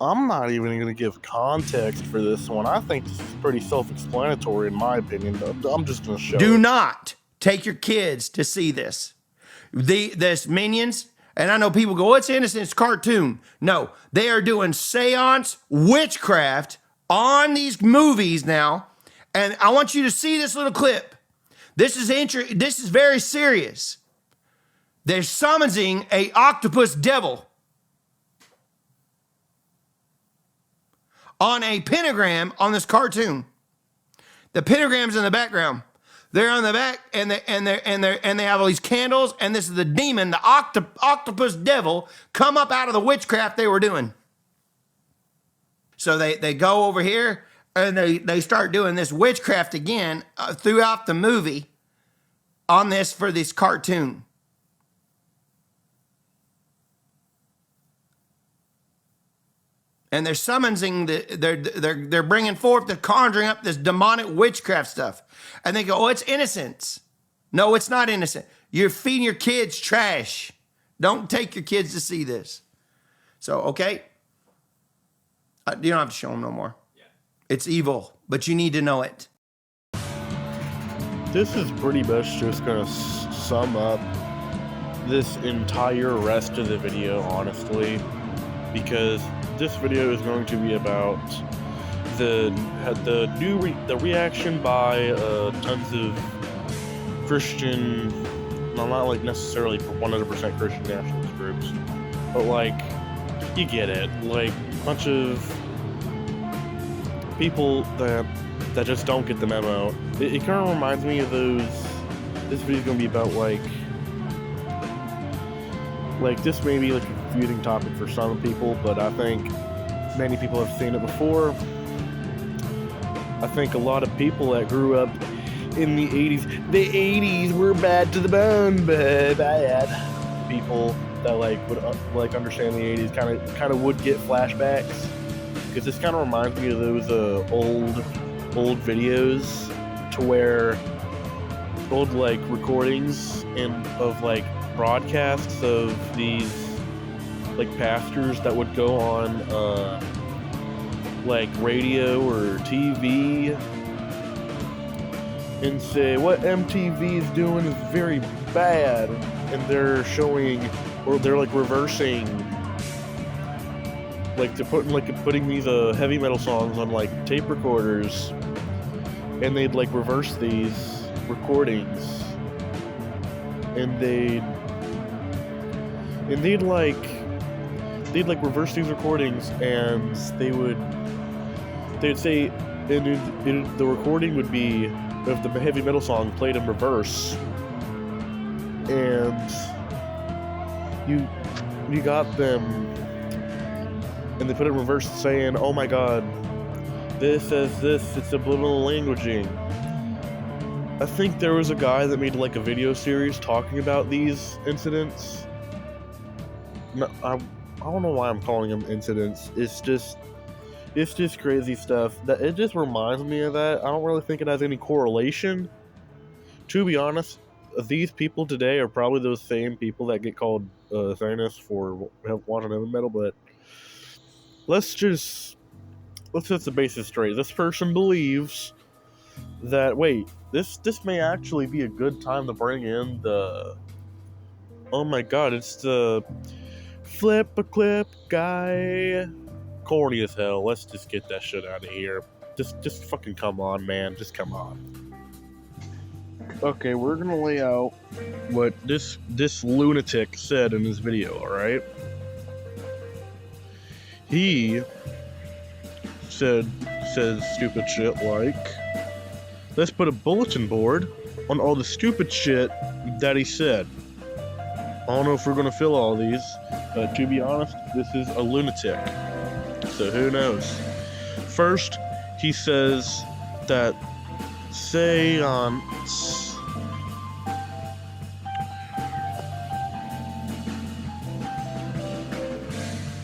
I'm not even going to give context for this one. I think this is pretty self-explanatory in my opinion. I'm just going to show Do it. not take your kids to see this. This Minions, and I know people go, it's innocent, it's cartoon. No, they are doing seance witchcraft on these movies now. And I want you to see this little clip. This is very serious. They're summoning a octopus devil on a pentagram on this cartoon. The pentagram's in the background. They're on the back, and they have all these candles, and this is the demon, the octopus devil, come up out of the witchcraft they were doing. So they go over here, and they start doing this witchcraft again throughout the movie on this for this cartoon. And they're summoning they're bringing forth, they're conjuring up this demonic witchcraft stuff. And they go, oh, it's innocence. No, it's not innocent. You're feeding your kids trash. Don't take your kids to see this. So, okay. You don't have to show them no more. Yeah. It's evil, but you need to know it. This is pretty much just going to sum up this entire rest of the video, honestly, because this video is going to be about the reaction by tons of Christian, well, not like necessarily 100% Christian nationalist groups, but like, you get it, like a bunch of people that just don't get the memo. It kind of reminds me of those. This video is going to be about like this may be like a confusing topic for some people, but I think many people have seen it before. I think a lot of people that grew up in the 80s were bad to the bone, but bad. People that would understand the 80s kind of would get flashbacks, because this kind of reminds me of those old videos to where old recordings of broadcasts of these pastors that would go on radio or TV and say what MTV is doing is very bad, and they're showing, or they're reversing, they're putting these heavy metal songs on tape recorders, and they'd reverse these recordings, and they'd reverse these recordings, and they'd say, and the recording would be of the heavy metal song played in reverse, and you got them, and they put it in reverse saying, oh my god, this says this, it's subliminal languaging. I think there was a guy that made a video series talking about these incidents. No, I don't know why I'm calling them incidents. It's just crazy stuff. That it just reminds me of that. I don't really think it has any correlation. To be honest, these people today are probably those same people that get called Satanists for watching heavy metal. But let's set the basis straight. This person believes that this may actually be a good time to bring in the. Oh my god! It's the flip a clip guy. Corny as hell. Let's just get that shit out of here. Just fucking come on, man. Just come on. Okay, we're gonna lay out what this lunatic said in this video, alright? He says stupid shit like, let's put a bulletin board on all the stupid shit that he said. I don't know if we're gonna fill all these, but to be honest, this is a lunatic. So who knows? First, he says that seance.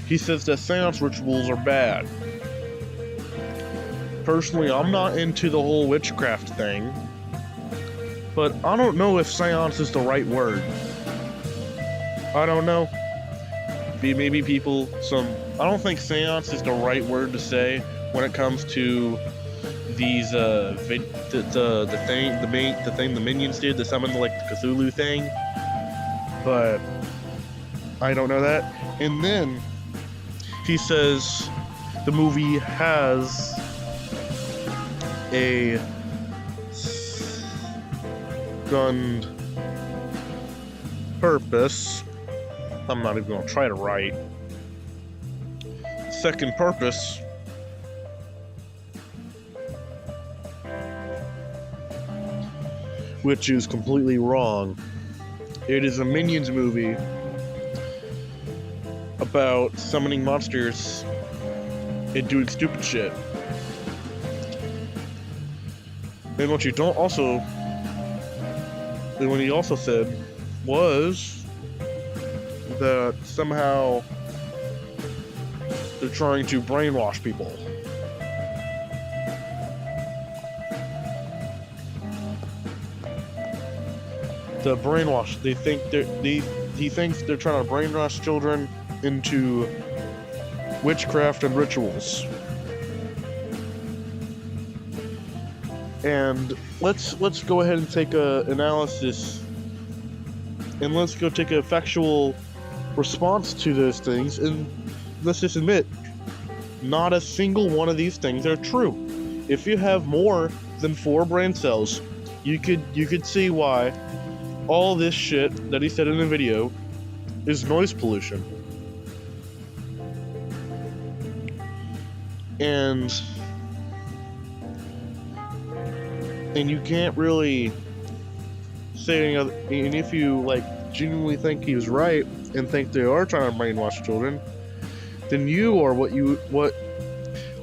He says that seance rituals are bad. Personally, I'm not into the whole witchcraft thing, but I don't know if seance is the right word. I don't know. maybe people I don't think seance is the right word to say when it comes to these the thing the minions did to summon like the Cthulhu thing, but I don't know that. And then he says the movie has a second purpose. I'm not even gonna try to write. Second purpose. Which is completely wrong. It is a Minions movie about summoning monsters and doing stupid shit. And what he also said was that somehow they're trying to brainwash people. The brainwash. He thinks they're trying to brainwash children into witchcraft and rituals. And let's go ahead and take a analysis, and let's go take a factual response to those things, and let's just admit, not a single one of these things are true. If you have more than 4 brain cells, you could see why all this shit that he said in the video is noise pollution. And you can't really say any other. And if you like genuinely think he was right and think they are trying to brainwash children, then you are what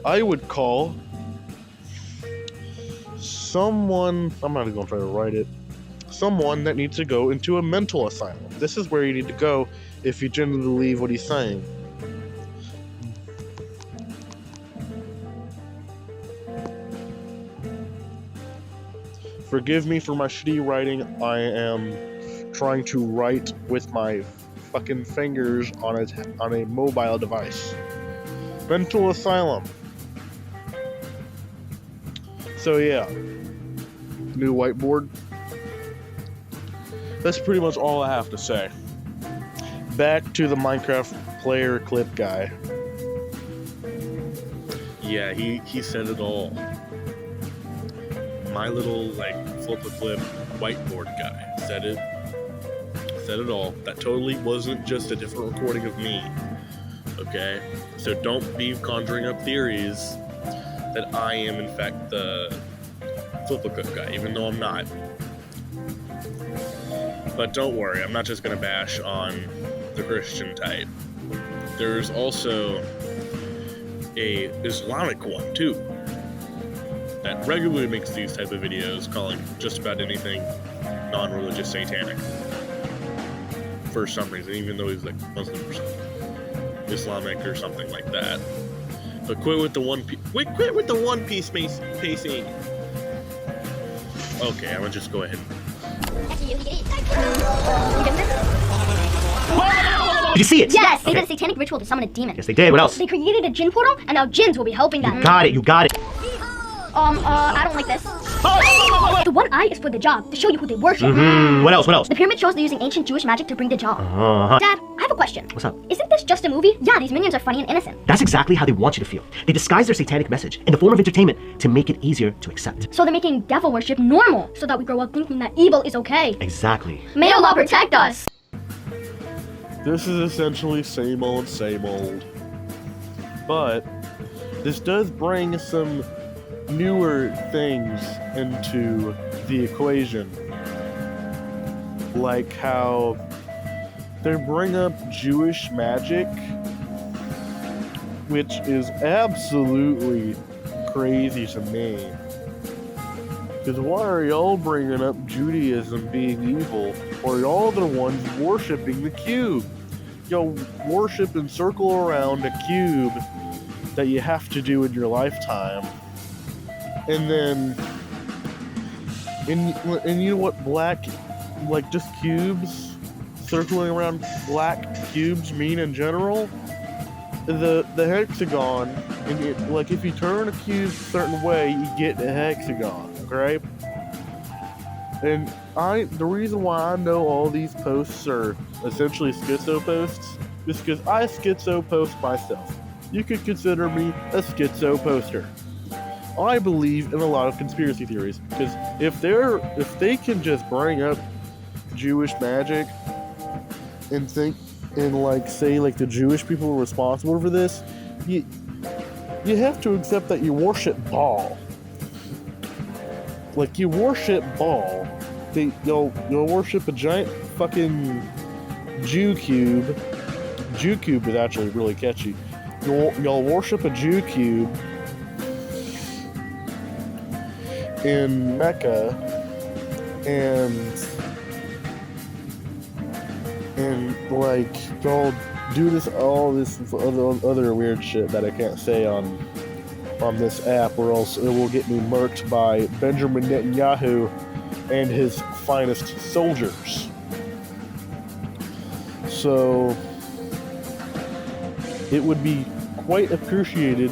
I would call someone. I'm not even gonna try to write it. Someone that needs to go into a mental asylum. This is where you need to go if you genuinely believe what he's saying. Forgive me for my shitty writing. I am trying to write with my fucking fingers on a mobile device. Mental asylum. So yeah, new whiteboard. That's pretty much all I have to say. Back to the Minecraft player clip guy. Yeah, he said it all. My little flip a clip whiteboard guy said it all. That totally wasn't just a different recording of me. Okay? So don't be conjuring up theories that I am in fact the flip a clip guy, even though I'm not. But don't worry, I'm not just gonna bash on the Christian type. There's also a Islamic one too that regularly makes these type of videos calling just about anything non-religious satanic for some reason, even though he's like Muslim or something, Islamic or something like that. But quit with the one piece pacing. Okay, I'm gonna just go ahead. Did you see it? Yes, they did a satanic ritual to summon a demon. Yes, they did. What else? They created a jinn portal, and now jinns will be helping them. You got it. I don't like this. The one eye is for the job, to show you who they worship. What else? The pyramid shows they're using ancient Jewish magic to bring the job. Dad, I have a question. What's up? Isn't this just a movie? Yeah, these minions are funny and innocent. That's exactly how they want you to feel. They disguise their satanic message in the form of entertainment to make it easier to accept. So they're making devil worship normal, so that we grow up thinking that evil is okay. Exactly. May Allah protect us! This is essentially same old. But this does bring some newer things into the equation. Like how they bring up Jewish magic, which is absolutely crazy to me. Because why are y'all bringing up Judaism being evil, or y'all the ones worshipping the cube? Y'all worship and circle around a cube that you have to do in your lifetime. And then, and you know what, just cubes circling around black cubes mean in general? The hexagon, and like if you turn a cube a certain way, you get a hexagon, okay? And the reason why I know all these posts are essentially schizo posts is because I schizo post myself. You could consider me a schizo poster. I believe in a lot of conspiracy theories because if they can just bring up Jewish magic and think and like say like the Jewish people were responsible for this, you have to accept that you worship Baal. Like you worship Baal. You'll worship a giant fucking Jew cube. Jew cube is actually really catchy. You'll worship a Jew cube in Mecca and like they'll do all this other weird shit that I can't say on this app, or else it will get me murked by Benjamin Netanyahu and his finest soldiers. So it would be quite appreciated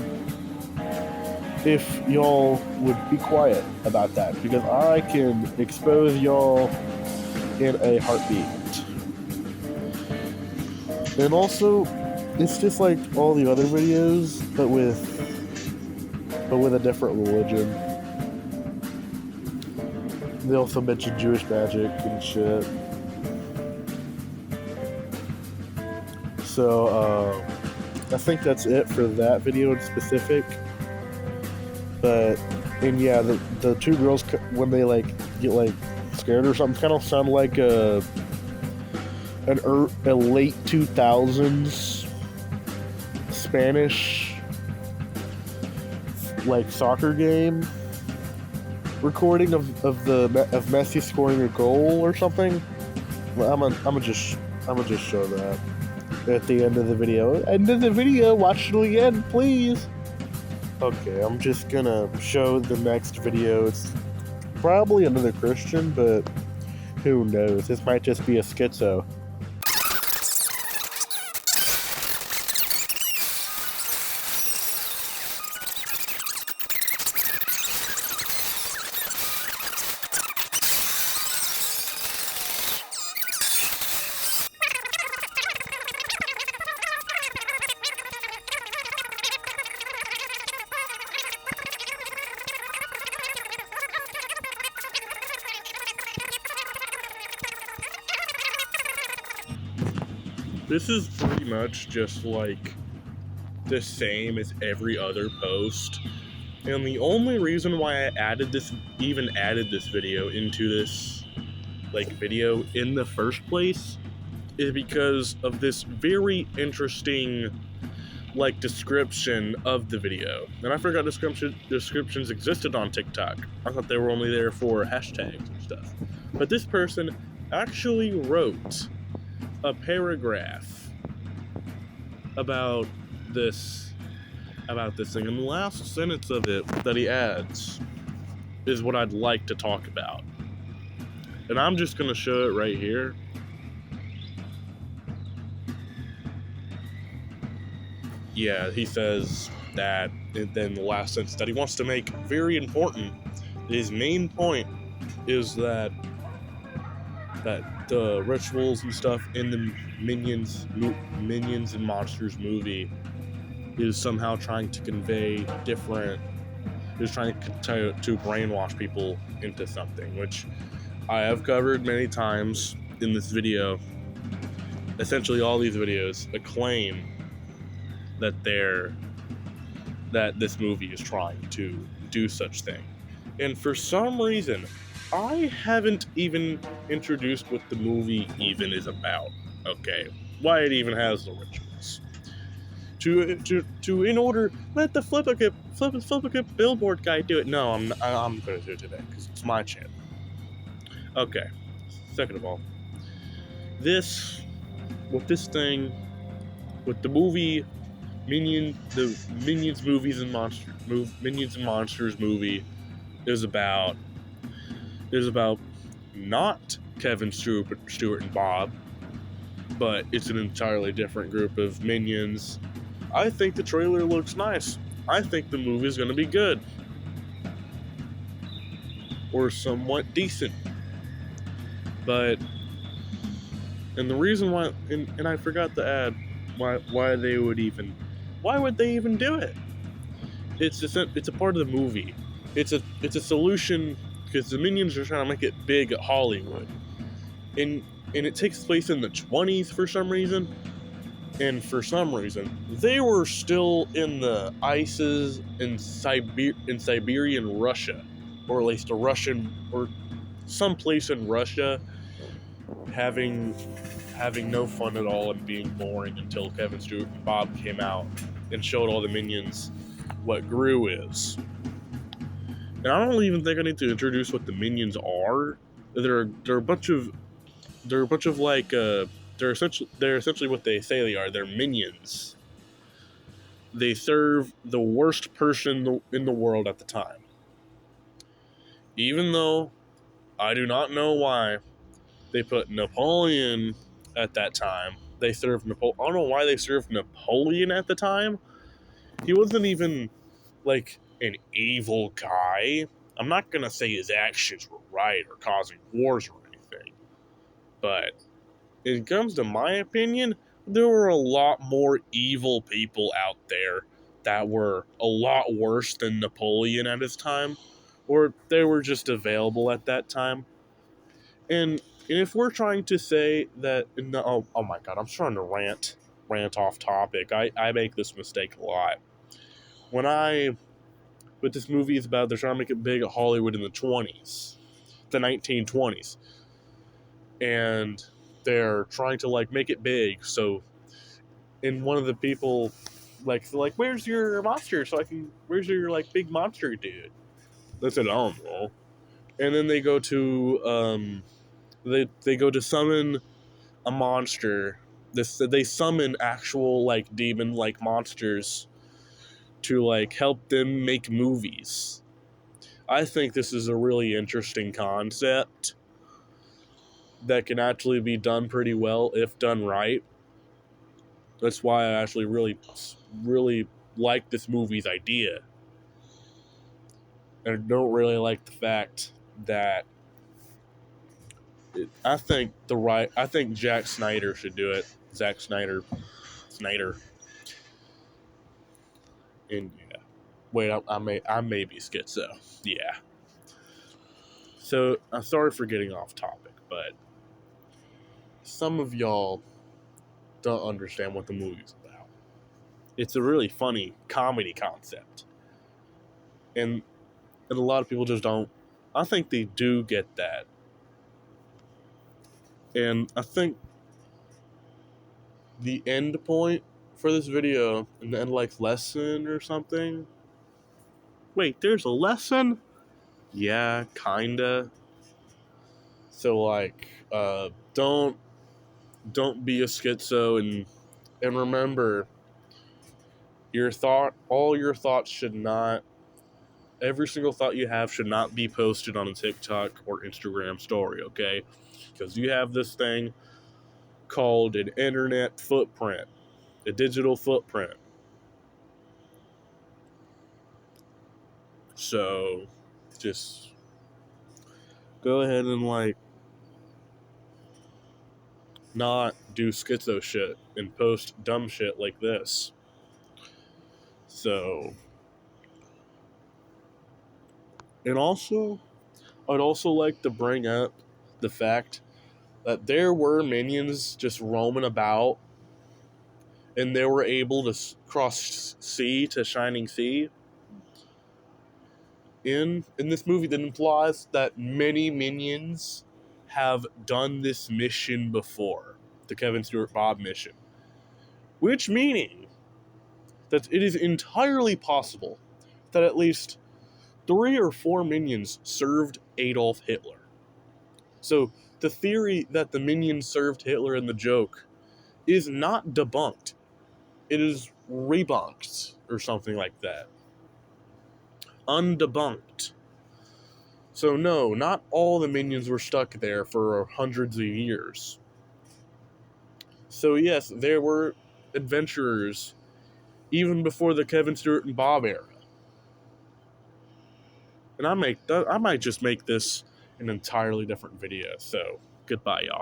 if y'all would be quiet about that, because I can expose y'all in a heartbeat. And also, it's just like all the other videos, but with a different religion. They also mention Jewish magic and shit. So, I think that's it for that video in specific. And yeah, the two girls, when they like get like scared or something, kind of sound like a late 2000s Spanish like soccer game recording of Messi scoring a goal or something. Well, I'm gonna just show that at the end of the video. End of the video, watch it again, please. Okay, I'm just gonna show the next video. It's probably another Christian, but who knows? This might just be a schizo. This is pretty much just like the same as every other post, and the only reason why I even added this video into this video in the first place is because of this very interesting description of the video. And I forgot descriptions existed on TikTok. I thought they were only there for hashtags and stuff. But this person actually wrote a paragraph about this thing, and the last sentence of it that he adds is what I'd like to talk about, and I'm just gonna show it right here. Yeah, he says that, and then the last sentence that he wants to make very important. His main point is that the rituals and stuff in the Minions and Monsters movie is somehow trying to convey is trying to brainwash people into something, which I have covered many times in this video. Essentially all these videos acclaim that this movie is trying to do such thing. And for some reason, I haven't even introduced what the movie even is about. Okay, why it even has the rituals. In order, let the flip-a-kip billboard guy do it. No, I'm gonna do it today because it's my channel. Okay. Second of all, with the movie the Minions and Monsters movie is about not Kevin Stewart and Bob. but it's an entirely different group of minions. I think the trailer looks nice. I think the movie is going to be good. Or somewhat decent. But, and the reason why, and I forgot to add why would they even do it? It's a part of the movie. It's a solution because the minions are trying to make it big at Hollywood. And it takes place in the 20s for some reason. And for some reason, they were still in the ices in Siberian Russia, or at least a Russian, or someplace in Russia, having no fun at all and being boring until Kevin Stewart and Bob came out and showed all the minions what Gru is. And I don't even think I need to introduce what the minions are. They're a bunch of like they're essentially what they say they are. They're minions. They serve the worst person in the world at the time. Even though I do not know why they put Napoleon at that time. They served Napoleon. I don't know why they served Napoleon at the time. He wasn't even like an evil guy. I'm not gonna say his actions were right or causing wars or anything, but when it comes to my opinion, there were a lot more evil people out there that were a lot worse than Napoleon at his time, or they were just available at that time. And if we're trying to say that, oh my god, I'm trying to rant off topic. I make this mistake a lot. But this movie is about, they're trying to make it big at Hollywood in the 20s, the 1920s. And they're trying to like make it big. So, and one of the people like where's your monster? Where's your like big monster dude? They said, I don't know. And then they go to they go to summon a monster. They summon actual like demon like monsters to like help them make movies. I think this is a really interesting concept that can actually be done pretty well if done right. That's why I actually really like this movie's idea. And I don't really like the fact that I think Jack Snyder should do it. Zack Snyder. And yeah. Wait, I may be schizo. Yeah. So, I'm sorry for getting off topic, but some of y'all don't understand what the movie's about. It's a really funny comedy concept. And a lot of people just don't. I think they do get that. And I think the end point for this video, and then like lesson or something. Wait, there's a lesson? Yeah, kinda. So like, don't be a schizo, and remember, all your thoughts should not, every single thought you have should not be posted on a TikTok or Instagram story, okay? Because you have this thing called an internet footprint, a digital footprint. So, just go ahead and like not do schizo shit and post dumb shit like this. So, and also, I'd also like to bring up the fact that there were minions just roaming about, and they were able to cross sea to Shining Sea. In this movie, that implies that many minions have done this mission before, the Kevin Stewart Bob mission. Which meaning that it is entirely possible that at least 3 or 4 minions served Adolf Hitler. So the theory that the minions served Hitler in the joke is not debunked. It is rebunked or something like that. Undebunked. So no, not all the minions were stuck there for hundreds of years. So yes, there were adventurers even before the Kevin Stewart and Bob era. And I might just make this an entirely different video. So goodbye, y'all.